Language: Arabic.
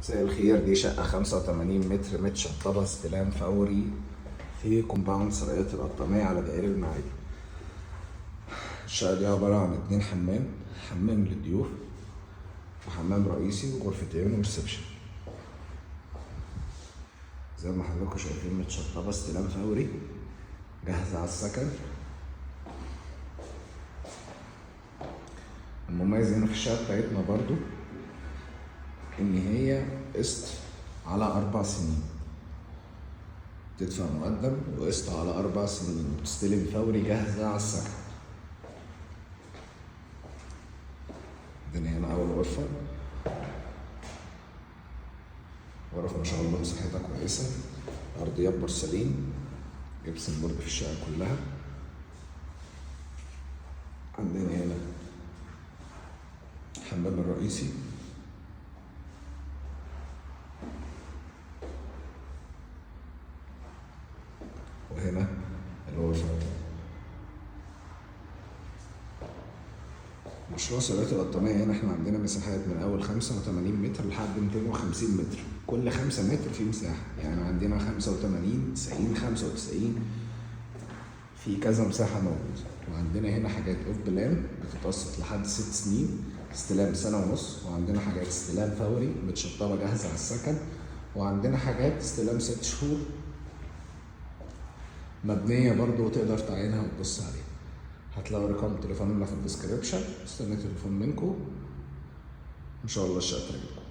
مساء الخير. دي شقة 85 متر متشطبة استلام فوري في كومباوند سرايات القطامية على دائري المعادي. الشقة دي عبارة عن 2 حمام، حمام للضيوف وحمام رئيسي وغرفتين وريسبشن. زي ما حضراتكم شايفين متشطبة استلام فوري جاهزة على السكن. المميز هنا في الشقة بتاعتنا برضو إن هي قسط على 4 سنين، تدفع مقدم وقسط على 4 سنين وتستلم فوري جاهزة على السكن. عندنا هنا أول غرفة، غرفة ما شاء الله مساحتها كويسة، أرضيات بورسلين، جبسن بورد في الشقة كلها. عندنا هنا الحمام الرئيسي، وهنا الغرفة. مشروع سرايات القطامية هنا احنا عندنا مساحات من أول 85 متر لحد 250 متر، كل 5 متر في مساحة، يعني عندنا 85 90 95 في كذا مساحة موجودة. وعندنا هنا حاجات اوف بلان بتتقسط لحد 6 سنين، استلام 1.5 سنة، وعندنا حاجات استلام فوري متشطبة جاهزة على السكن، وعندنا حاجات استلام 6 شهور مبنية برضو وتقدر تعينها وتبص عليها. هتلاقوا رقم تليفوننا في الديسكريبشن، استنى تليفون منكم ان شاء الله الشقة تعجبكم.